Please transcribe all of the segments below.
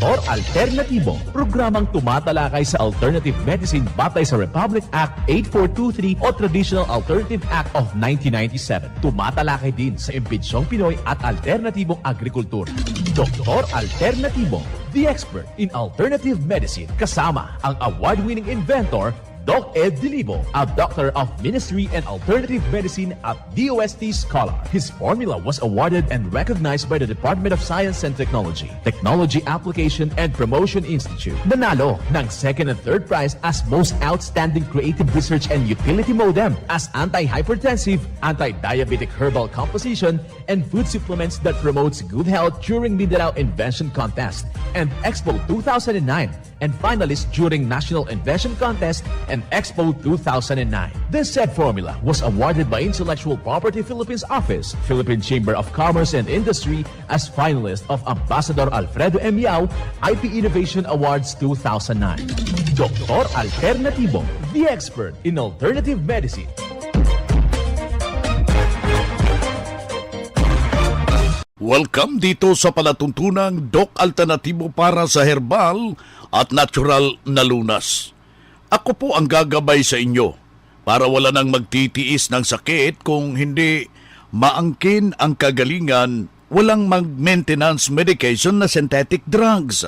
Doktor Alternatibo, programang tumatalakay sa alternative medicine batay sa Republic Act 8423 o Traditional Alternative Act of 1997. Tumatalakay din sa impinsyong Pinoy at alternatibong agrikultura. Doktor Alternatibo, the expert in alternative medicine, kasama ang award-winning inventor Doc Ed Dilibo, a doctor of ministry and alternative medicine at DOST Scholar. His formula was awarded and recognized by the Department of Science and Technology, Technology Application and Promotion Institute. Nanalo ng second and third prize as Most Outstanding Creative Research and Utility Modem as anti-hypertensive, anti-diabetic herbal composition, and food supplements that promotes good health during Mindanao Invention Contest and Expo 2009, and finalist during National Invention Contest and Expo 2009. This said formula was awarded by Intellectual Property Philippines Office, Philippine Chamber of Commerce and Industry as finalist of Ambassador Alfredo M. Yao IP Innovation Awards 2009. Doktor Alternatibo, the expert in alternative medicine. Welcome dito sa palatuntunang Doc Alternatibo para sa herbal at natural na lunas. Ako po ang gagabay sa inyo para wala nang magtitiis ng sakit kung hindi maangkin ang kagalingan, walang mag-maintenance medication na synthetic drugs.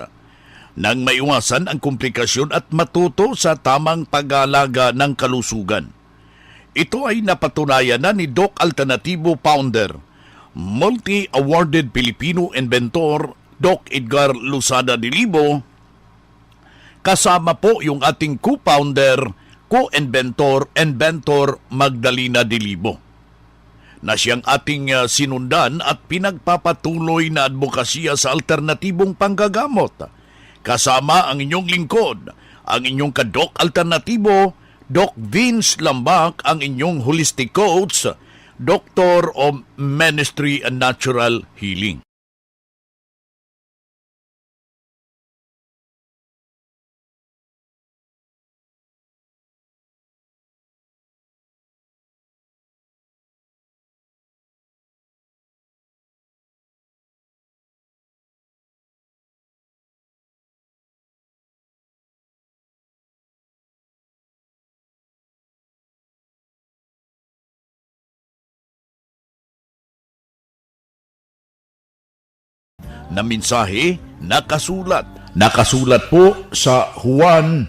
Nang maiwasan ang komplikasyon at matuto sa tamang pag-aalaga ng kalusugan. Ito ay napatunayan na ni Doc Alternatibo founder, multi-awarded Filipino inventor Doc Edgar Luzada Dilibo, kasama po yung ating co-founder, co-inventor, inventor Magdalena Dilibo, na siyang ating sinundan at pinagpapatuloy na advokasya sa alternatibong panggagamot. Kasama ang inyong lingkod, ang inyong ka-Doc Alternatibo, Doc Vince Lambak, ang inyong holistic coach, Doctor of Ministry and Natural Healing. Na mensahe nakasulat po sa Juan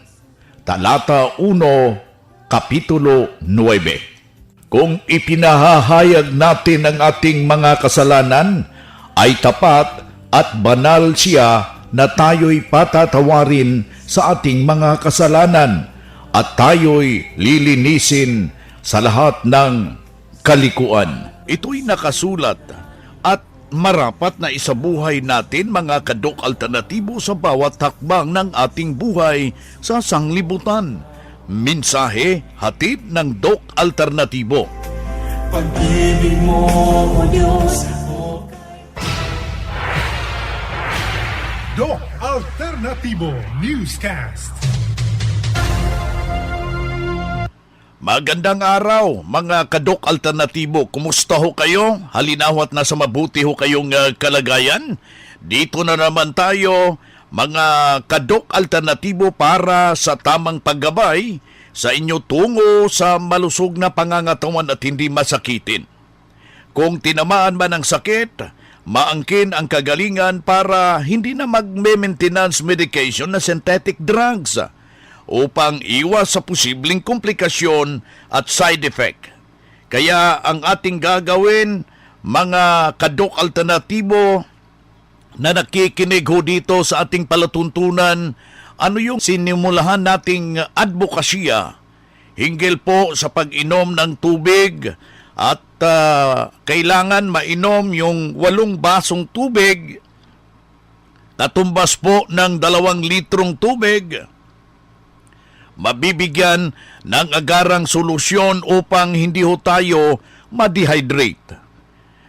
talata 1 kapitulo 9. Kung ipinahahayag natin ang ating mga kasalanan, ay tapat at banal siya na tayo'y patatawarin sa ating mga kasalanan at tayo'y lilinisin sa lahat ng kalikuan. Ito'y nakasulat at marapat na isabuhay natin mga ka-Doc Alternatibo sa bawat hakbang ng ating buhay sa sanglibutan. Mensahe hatid ng Doc Alternatibo. Pag-ibig mo, O Diyos, Doc Alternatibo Newscast. Magandang araw mga ka-Doc Alternatibo. Kumusta ho kayo? Halinawat na sa mabuti ho kayong kalagayan. Dito na naman tayo mga ka-Doc Alternatibo para sa tamang paggabay sa inyo tungo sa malusog na pangangatawan at hindi masakitin. Kung tinamaan man ng sakit, maangkin ang kagalingan para hindi na mag-maintenance medication na synthetic drugs upang iwas sa posibleng komplikasyon at side effect. Kaya ang ating gagawin, mga ka-Doc Alternatibo na nakikinig ho dito sa ating palatuntunan, ano yung sinimulahan nating advokasya hinggil po sa pag-inom ng tubig at kailangan mainom yung 8 basong tubig, katumbas po ng 2 litrong tubig, mabibigyan ng agarang solusyon upang hindi ho tayo ma-dehydrate.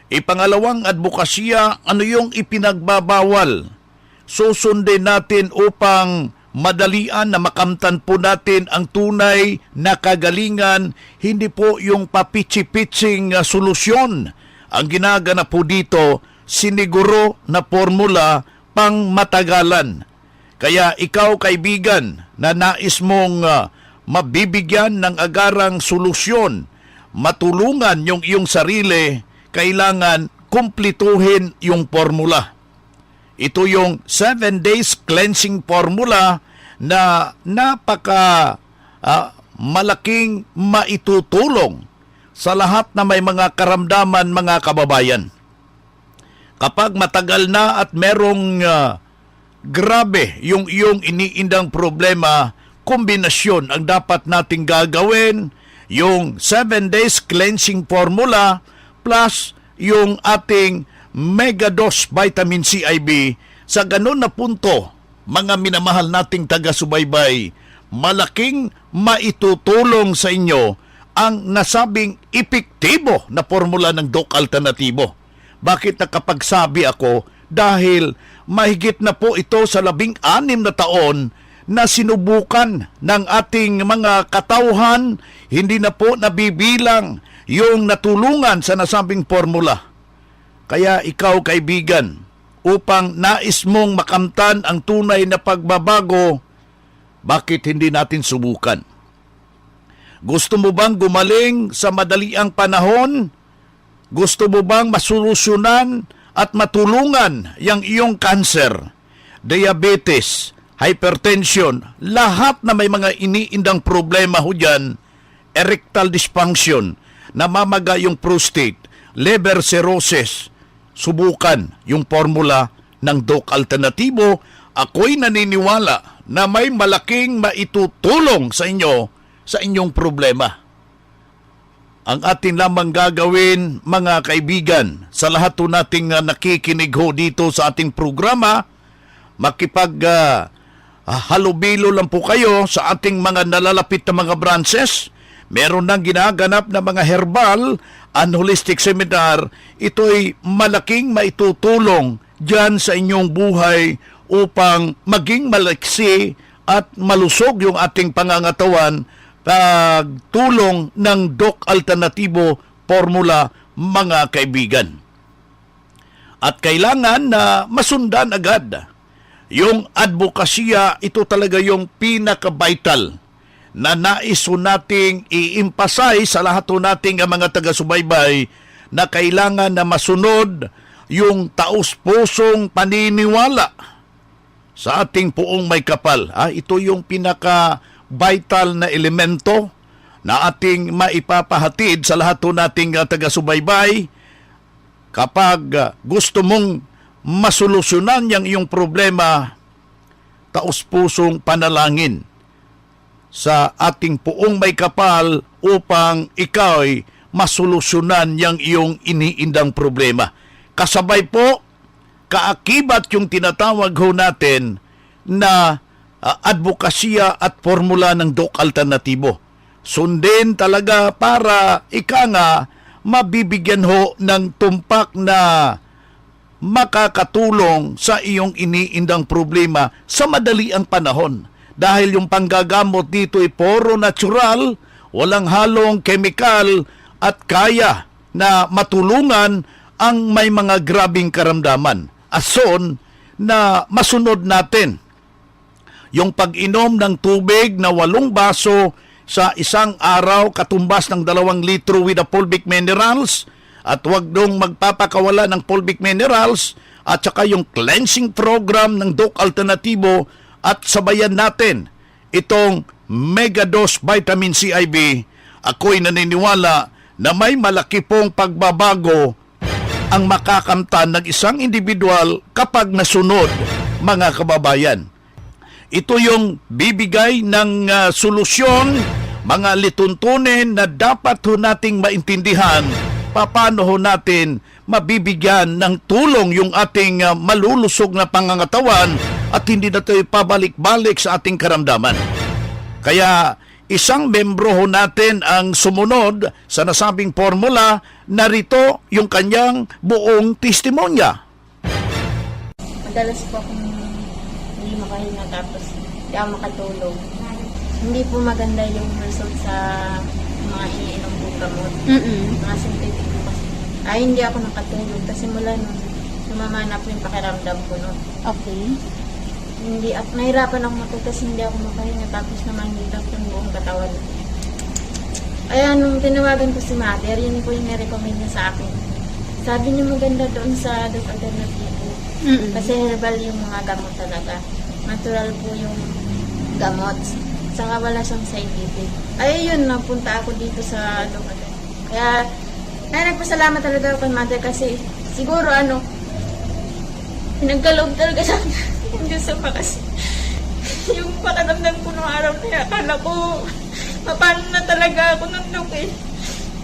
Ipangalawang advokasya, ano yung ipinagbabawal? Susundin natin upang madalian na makamtan po natin ang tunay na kagalingan, hindi po yung papitsi-pitsing solusyon. Ang ginaganap po dito, siniguro na formula pang matagalan Kaya ikaw, kaibigan, na nais mong mabibigyan ng agarang solusyon, matulungan yung iyong sarili, kailangan kumplituhin yung formula. Ito yung 7 days cleansing formula na napaka malaking maitutulong sa lahat na may mga karamdaman, mga kababayan. Kapag matagal na at merong grabe yung iyong iniindang problema, kombinasyon ang dapat nating gagawin, yung 7 days cleansing formula plus yung ating Megadose Vitamin C IB. Sa ganun na punto, mga minamahal nating taga-subaybay, malaking maitutulong sa inyo ang nasabing epektibo na formula ng Doc Alternatibo. Bakit nakapagsabi ako? Dahil mahigit na po ito sa 16 na taon na sinubukan ng ating mga katauhan, hindi na po nabibilang yung natulungan sa nasabing formula. Kaya ikaw, kaibigan, upang nais mong makamtan ang tunay na pagbabago, bakit hindi natin subukan? Gusto mo bang gumaling sa madaliang panahon? Gusto mo bang masolusyonan at matulungan yung iyong cancer, diabetes, hypertension, lahat na may mga iniindang problema ho dyan, erectile dysfunction, namamaga yung prostate, liver cirrhosis? Subukan yung formula ng Doc Alternatibo. Ako'y naniniwala na may malaking maitutulong sa inyo sa inyong problema. Ang atin lamang gagawin, mga kaibigan, sa lahat po nating nakikinig ho dito sa ating programa, halubilo lang po kayo sa ating mga nalalapit na mga branches. Meron nang ginaganap na mga herbal and holistic seminar. Ito'y malaking maitutulong dyan sa inyong buhay upang maging maliksi at malusog yung ating pangangatawan pagtulong ng Doc Alternatibo formula, mga kaibigan. At kailangan na masundan agad yung advokasya. Ito talaga yung pinaka-vital na nais nating i-emphasize sa lahat nating mga taga-subaybay na kailangan na masunod yung taus-pusong paniniwala sa ating puong may kapal. Ito yung pinaka-vital na elemento na ating maipapahatid sa lahat nating taga-subaybay kapag gusto mong masolusyonan yung iyong problema, taus-pusong panalangin sa ating puong may kapal upang ikaw'y masolusyonan yang iyong iniindang problema. Kasabay po, kaakibat yung tinatawag ho natin na advokasya at formula ng Doc Alternatibo. Sundin talaga para mabibigyan ho ng tumpak na makakatulong sa iyong iniindang problema sa madaliang panahon. Dahil yung panggagamot dito ay puro natural, walang halong chemical at kaya na matulungan ang may mga grabing karamdaman. Ason na masunod natin yung pag-inom ng tubig na 8 baso sa isang araw, katumbas ng 2 litro with the fulvic minerals, at wag dong magpapakawala ng fulvic minerals, at saka yung cleansing program ng Doc Alternatibo. At sabayan natin itong Megadose Vitamin C IB. Ako'y naniniwala na may malaki pong pagbabago ang makakamtan ng isang individual kapag nasunod, mga kababayan. Ito yung bibigay ng solusyon, mga lituntunin na dapat ho nating maintindihan paano ho natin mabibigyan ng tulong yung ating malulusog na pangangatawan at hindi na tayo pabalik-balik sa ating karamdaman. Kaya isang membro ho natin ang sumunod sa nasabing formula. Narito yung kanyang buong testimonya. Madalas po akong hindi makahinga tapos hindi ako makatulog. Hindi po maganda yung result sa mga iniinom po gamot. Mga synthetic po kasi. Hindi ako nakatulog kasi mula nun, sumama na po yung pakiramdam ko nun. Okay. nahirapan ako matulog kasi hindi ako makahinga tapos namangilap yung buong katawan. Kaya nung tinawagan ko si mother, yun po yung nirecommend niya sa akin. Sabi niya maganda doon sa Doc Alternativo. Kasi herbal yung mga gamot talaga. Natural po yung gamot. Saka wala siyang scientific. Ay yun, napunta ako dito sa Doc Alternativo. Kaya nagpasalamat talaga ako kay mother kasi siguro pinagkaloob talaga sa yung Diyos sa kasi yung pakiramdam ko nung araw na yan, akala ko paano na talaga ako ng Doc eh.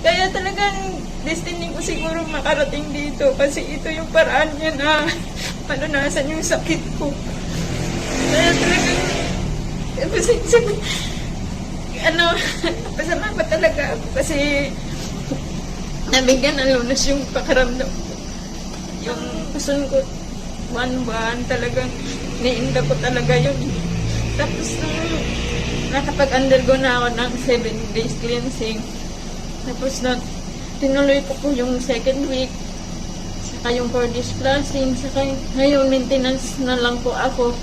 Kaya talagang destiny ko siguro makarating dito kasi ito yung paraan niya na malunasan yung sakit ko. Kaya talagang pasalamat talaga ako kasi nabigyan ng lunas yung pakiramdam ko. Yung puson ko, buwan talagang niinda ko talaga yun. Tapos nakapag-undergo na ako ng 7 days cleansing. Tapos tinuloy ko po yung second week. Saka yung 4 days cleansing. Saka ngayon maintenance na lang po ako.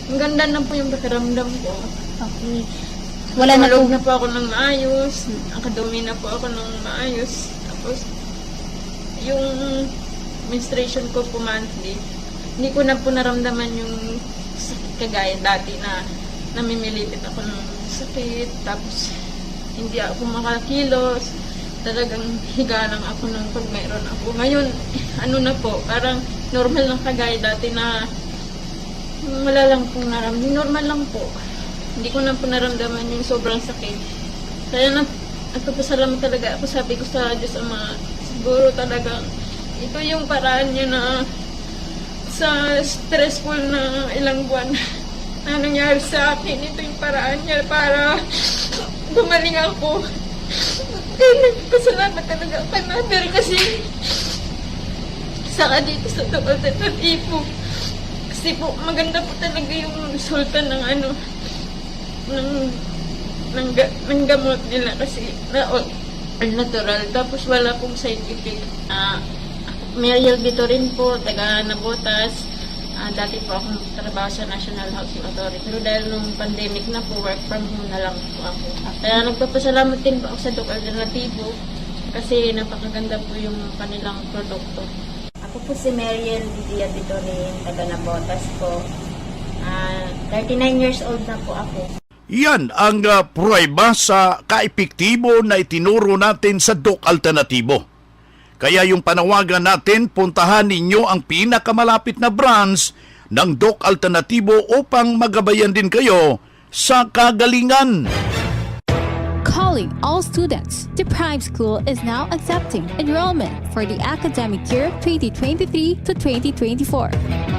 Ang ganda na po yung pakiramdam ko. Okay. Wala na po. Tulog na po ako ng maayos. Nakadumi na po ako ng maayos. Tapos yung menstruation ko po monthly, hindi ko na po naramdaman yung sakit kagaya dati na namimilipit ako ng sakit, tapos hindi ako makakilos, talagang higa lang ako ng pag mayroon ako. Ngayon, na po, parang normal lang kagaya dati na wala lang pong naramdaman, normal lang po. Hindi ko na po naramdaman yung sobrang sakit. Kaya nagpapasalamat talaga ako, sabi ko sa Diyos Ama, siguro talagang ito yung paraan niya na sa stressful na ilang buwan na nangyari sa akin. Ito yung paraan niya para gumaling ako. Kaya nagpasalamat talaga kay mother kasi saka dito sa Doc Alternativo. Kasi po maganda po talaga yung resulta ng ng gamot nila kasi natural. Tapos wala pong scientific. Mariel Vito rin po, taga Nabotas. Dati po akong trabaho sa National Housing Authority. Pero dahil nung pandemic na po, work from home na lang po ako. Kaya nagpapasalamat din po ako sa Doc Alternativo kasi napakaganda po yung kanilang produkto. Ako po si Mariel Vito rin, taga Nabotas po. 39 years old na po ako. Yan ang pruweba sa kaepektibo na itinuro natin sa Doc Alternativo. Kaya yung panawagan natin, puntahan ninyo ang pinakamalapit na branch ng Doc Alternativo upang magabayan din kayo sa kagalingan. Calling all students, the Prime School is now accepting enrollment for the academic year 2023 to 2024.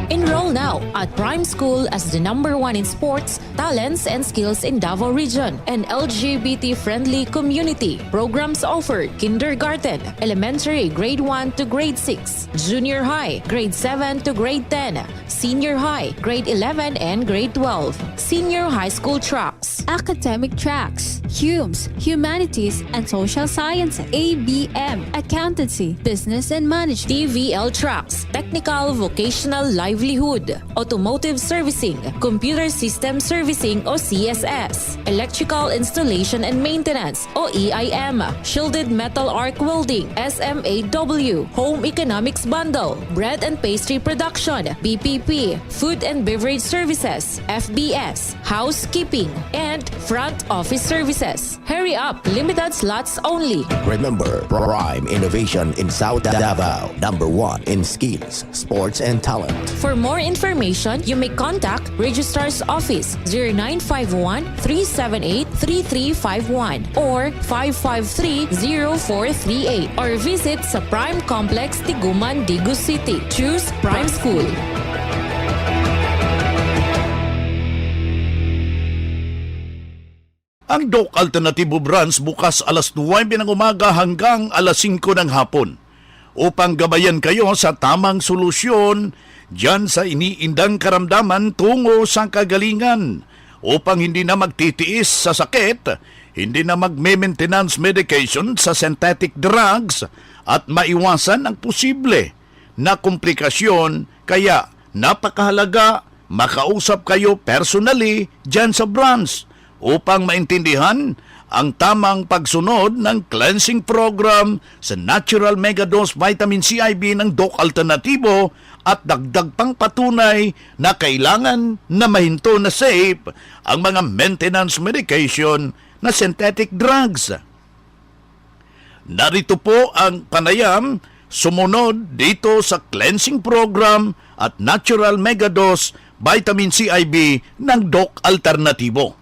Enroll now at Prime School as the #1 in sports, talents, and skills in Davao Region. An LGBT-friendly community. Programs offered kindergarten, elementary grade 1 to grade 6, junior high grade 7 to grade 10, senior high grade 11 and grade 12, senior high school tracks. Academic tracks, HUMS, Humanities and Social Sciences, ABM, Accountancy, Business and Management, TVL tracks, technical vocational livelihood, automotive servicing, computer system servicing o CSS, electrical installation and maintenance o EIM, shielded metal arc welding, SMAW, home economics bundle, bread and pastry production, BPP, food and beverage services, FBS, housekeeping, and front office services. Hurry up, limited slots only. Remember, Prime Innovation in South Davao, #1 in skills, sports, and talent. For more information, you may contact Registrar's Office 0951-378-3351 or 553-0438 or visit sa Prime Complex, Tiguman, Digu City. Choose Prime School. Ang Doc Alternativo Branch bukas alas 9 ng umaga hanggang alas 5 ng hapon upang gabayan kayo sa tamang solusyon dyan sa iniindang karamdaman tungo sa kagalingan upang hindi na magtitiis sa sakit, hindi na magme-maintenance medication sa synthetic drugs at maiwasan ang posible na komplikasyon. Kaya napakahalaga makausap kayo personally dyan sa branch upang maintindihan ang tamang pagsunod ng cleansing program sa Natural Megadose Vitamin CIB ng Doc Alternativo at dagdag pang patunay na kailangan na mahinto na safe ang mga maintenance medication na synthetic drugs. Narito po ang panayam sumunod dito sa cleansing program at Natural Megadose Vitamin CIB ng Doc Alternativo.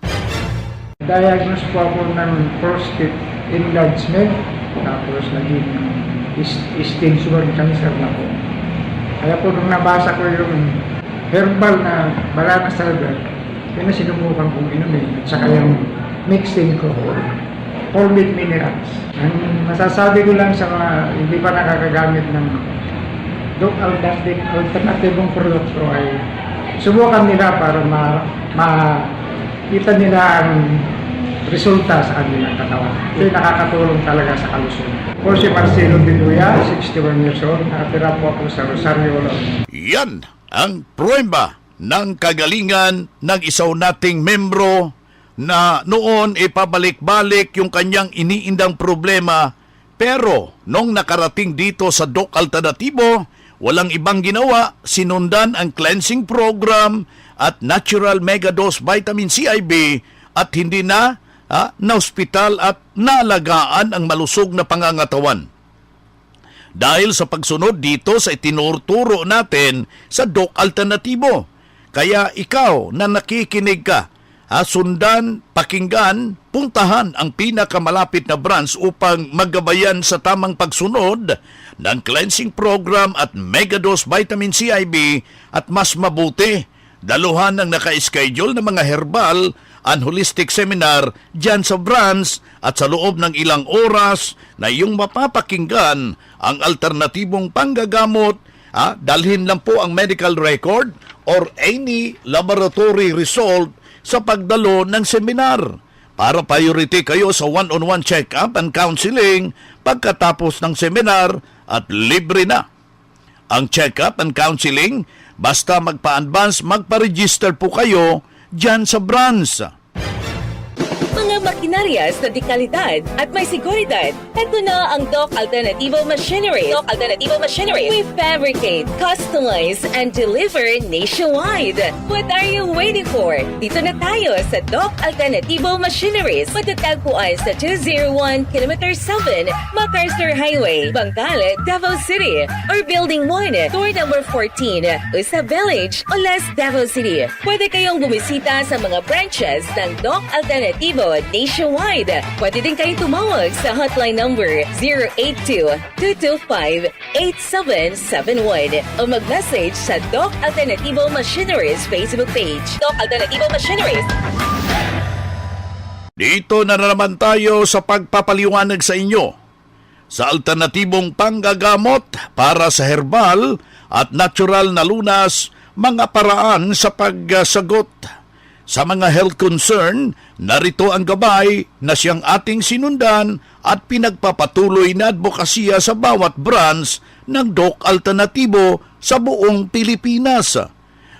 Diagnose po ako ng prostate enlargement, tapos naging stage 1 cancer na po. Kaya po nung nabasa ko yung herbal na Balanas talaga, yun na sinubukan kong inumin. At saka yung mixing ko, folate minerals. Ang masasabi ko lang sa mga hindi pa nakakagamit ng Doc Alternatibong produkto ay subukan nila para makita nila ang resulta sa kanilang katawan. Ito nakakatulong talaga sa kalusugan. Po si Marcelo Biduya, 61 years old, nakatira po ako sa Rosario. Yan ang pruweba ng kagalingan ng isaw nating membro na noon ipabalik-balik yung kanyang iniindang problema, pero nung nakarating dito sa Doc Alternativo, walang ibang ginawa, sinundan ang cleansing program at Natural Megadose Vitamin CIB at hindi na na-hospital at naalagaan ang malusog na pangangatawan. Dahil sa pagsunod dito sa itinuturo natin sa Doc Alternativo. Kaya ikaw na nakikinig ka, sundan, pakinggan, puntahan ang pinakamalapit na branch upang magabayan sa tamang pagsunod ng cleansing program at Megadose Vitamin CIB at mas mabuti, daluhan ng naka-schedule na mga herbal and holistic seminar dyan sa branch at sa loob ng ilang oras na iyong mapapakinggan ang alternatibong panggagamot. Dalhin lang po ang medical record or any laboratory result sa pagdalo ng seminar para priority kayo sa one-on-one check-up and counseling pagkatapos ng seminar at libre na. Ang check-up and counseling, basta magpa-advance, magpa-register po kayo dyan sa branch. Mga makinarias na dekalidad at may seguridad. Ito na ang Doc Alternativo Machinery. Doc Alternativo Machinery. We fabricate, customize, and deliver nationwide. What are you waiting for? Dito na tayo sa Doc Alternativo Machineries. Matatagpuan sa 201 km 7 MacArthur Highway, Bangkal, Davao City. Or Building 1, Door number 14, Usa Village, Olas, Davao City. Pwede kayong bumisita sa mga branches ng Doc Alternativo nationwide. Pwede din kayo tumawag sa hotline number 082-225-8771 o mag-message sa Doc Alternativo Machineries Facebook page. Doc Alternativo Machineries. Dito na naman tayo sa pagpapaliwanag sa inyo sa alternatibong panggagamot para sa herbal at natural na lunas, mga paraan sa pagsagot sa mga health concern. Narito ang gabay na siyang ating sinundan at pinagpapatuloy na advokasya sa bawat branch ng Doc Alternativo sa buong Pilipinas.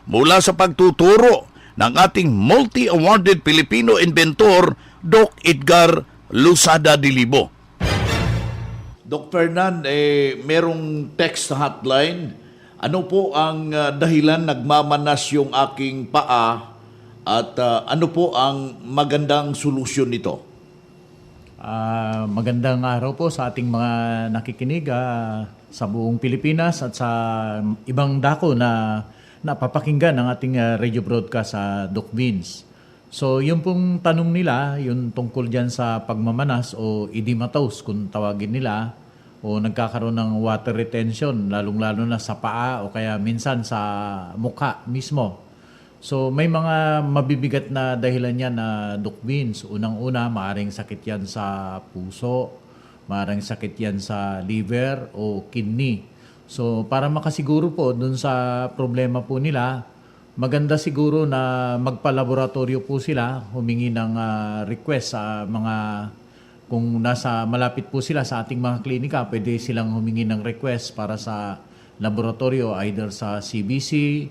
Mula sa pagtuturo ng ating multi-awarded Filipino inventor, Doc Edgar Lusada Dilibo. Doc Fernan, merong text hotline. Ano po ang dahilan nagmamanas yung aking paa? At ano po ang magandang solusyon nito? Magandang araw po sa ating mga nakikinig sa buong Pilipinas at sa ibang dako na napapakinggan ng ating radio broadcast sa Doc Vince. So yung pong tanong nila, yung tungkol dyan sa pagmamanas o edematose kung tawagin nila, o nagkakaroon ng water retention, lalong-lalo na sa paa o kaya minsan sa mukha mismo. So may mga mabibigat na dahilan yan na Doc Vince. Unang-una, maaaring sakit yan sa puso, maaaring sakit yan sa liver o kidney. So para makasiguro po dun sa problema po nila, maganda siguro na magpa-laboratorio po sila, humingi ng request sa mga, kung nasa malapit po sila sa ating mga klinika, pwede silang humingi ng request para sa laboratorio either sa CBC,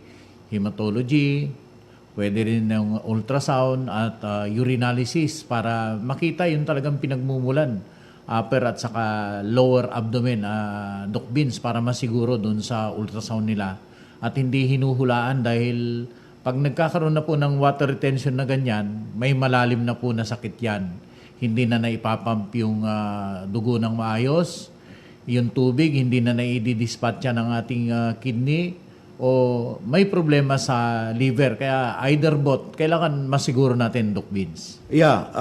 hematology, pwede rin ng ultrasound at urinalysis para makita yung talagang pinagmumulan, upper at saka lower abdomen, Doc Vince, para masiguro dun sa ultrasound nila at hindi hinuhulaan dahil pag nagkakaroon na po ng water retention na ganyan, may malalim na po na sakit yan. Hindi na naipapump yung dugo ng maayos, yung tubig hindi na naididispatcha ng ating kidney, o may problema sa liver. Kaya either both, kailangan masiguro natin, Doc Vince. Yeah,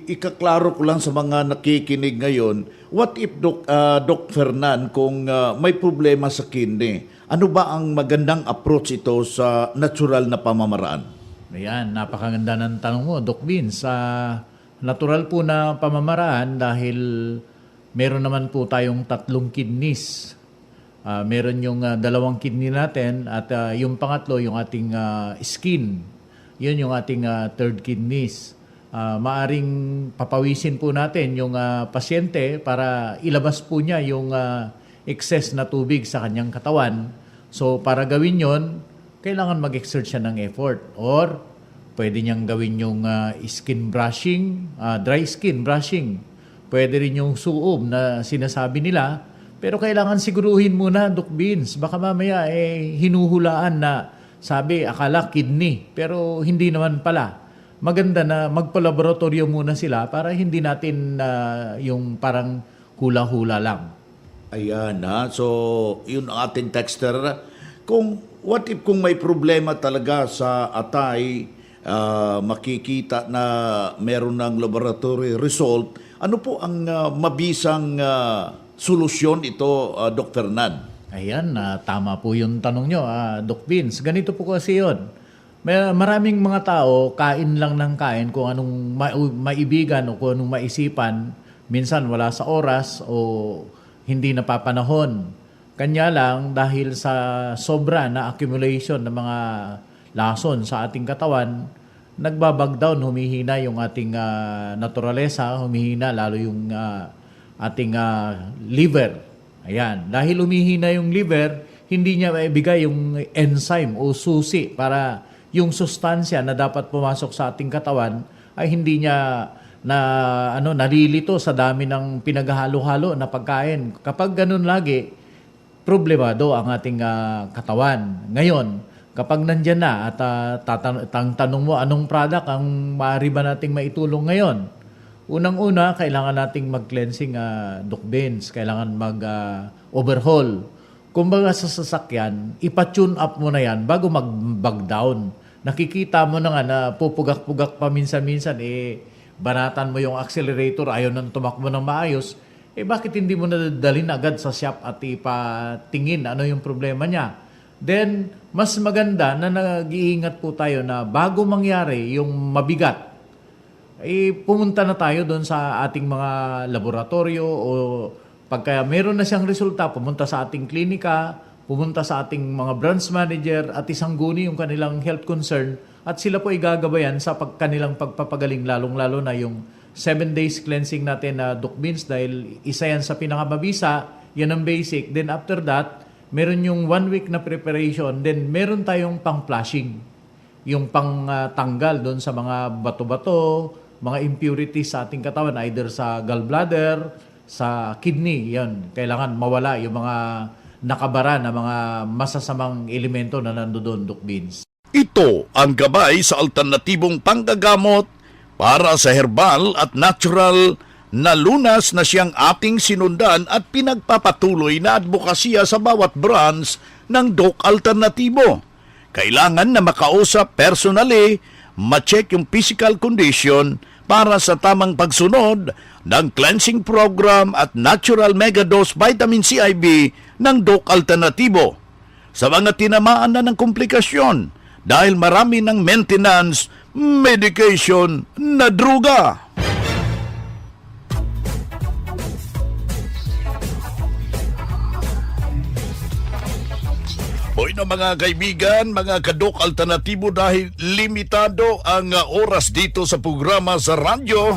ikaklaro ko lang sa mga nakikinig ngayon, what if Doc Fernan, kung may problema sa kidney, ano ba ang magandang approach ito sa natural na pamamaraan? Ayan, napakaganda ng tanong mo, Doc Vince. Natural po na pamamaraan dahil meron naman po tayong 3 kidneys. Meron yung 2 kidney natin at yung pangatlo, yung ating skin. Yun yung ating 3rd kidneys. Maaring papawisin po natin yung pasyente para ilabas po niya yung excess na tubig sa kanyang katawan. So para gawin yon, kailangan mag-exert siya ng effort. Or pwede niyang gawin yung skin brushing, dry skin brushing. Pwede rin yung suob na sinasabi nila. Pero kailangan siguruhin muna, Doc Vince. Baka mamaya hinuhulaan na sabi, akala kidney. Pero hindi naman pala. Maganda na magpa-laboratorio muna sila para hindi natin yung parang hula-hula lang. Ayan so yun ang ating texter. What if kung may problema talaga sa atay, makikita na meron ng laboratory result, ano po ang mabisang solusyon ito, Doc Fernan? Ayan, tama po yung tanong nyo, Doc Vince. Ganito po kasi yun. Maraming mga tao, kain lang ng kain kung anong maibigan o kung anong maisipan. Minsan wala sa oras o hindi napapanahon. Kanya lang dahil sa sobra na accumulation ng mga lason sa ating katawan, nagbabagdown, humihina yung ating naturalesa, humihina lalo yung ating liver. Ayan. Dahil humihina yung liver, hindi niya maibigay yung enzyme o susi para yung sustansya na dapat pumasok sa ating katawan ay hindi niya nalilito sa dami ng pinaghalo-halo na pagkain. Kapag ganun lagi, problemado ang ating katawan. Ngayon, kapag nandyan na at tanong mo anong product ang maaari ba nating maitulong ngayon? Unang-una, kailangan nating mag-cleansing, Doc Vince. Kailangan mag-overhaul. Kumbaga sa sasakyan, ipa-tune up mo na yan bago mag-bag down. Nakikita mo na nga na pupugak-pugak pa minsan-minsan, banatan mo yung accelerator, ayaw nang tumakbo ng maayos, bakit hindi mo nadalhin agad sa shop at ipatingin ano yung problema niya? Then, mas maganda na nag-iingat po tayo na bago mangyari yung mabigat, pumunta na tayo doon sa ating mga laboratorio o pagka meron na siyang resulta, pumunta sa ating klinika, pumunta sa ating mga branch manager at isangguni yung kanilang health concern at sila po igagabayan sa kanilang pagpapagaling, lalong-lalo na yung 7 days cleansing natin na Doc Vince dahil isa yan sa pinakamabisa, yan ang basic. Then after that, meron yung 1 week na preparation, then meron tayong pang-flushing, yung pang-tanggal doon sa mga bato-bato, mga impurities sa ating katawan, either sa gallbladder, sa kidney, yan. Kailangan mawala yung mga nakabara na mga masasamang elemento na nandoon, Doc Vince. Ito ang gabay sa alternatibong panggagamot para sa herbal at natural na lunas na siyang ating sinundan at pinagpapatuloy na advokasya sa bawat branch ng Doc Alternatibo. Kailangan na makausap personally, ma-check yung physical condition para sa tamang pagsunod ng cleansing program at natural megadose vitamin CIB ng Doc Alternatibo. Sa mga tinamaan na ng komplikasyon dahil marami ng maintenance, medication na druga. Hoy na mga kaibigan, mga ka-Doc Alternatibo, dahil limitado ang oras dito sa programa sa radyo,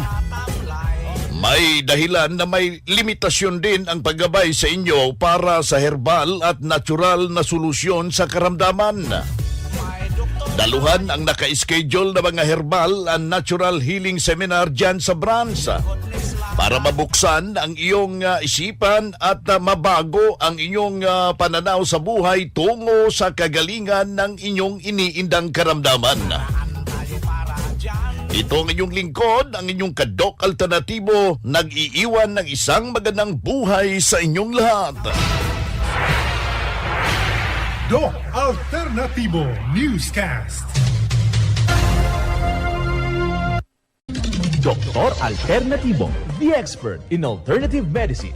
May dahilan na may limitasyon din ang paggabay sa inyo para sa herbal at natural na solusyon sa karamdaman. Daluhan ang naka-schedule na mga herbal and natural healing seminar dyan sa branch para mabuksan ang iyong isipan at mabago ang inyong pananaw sa buhay tungo sa kagalingan ng inyong iniindang karamdaman. Ito ang inyong lingkod, ang inyong kadok alternatibo, nag-iiwan ng isang magandang buhay sa inyong lahat. Doc Alternativo Newscast. Doktor Alternativo, the expert in alternative medicine.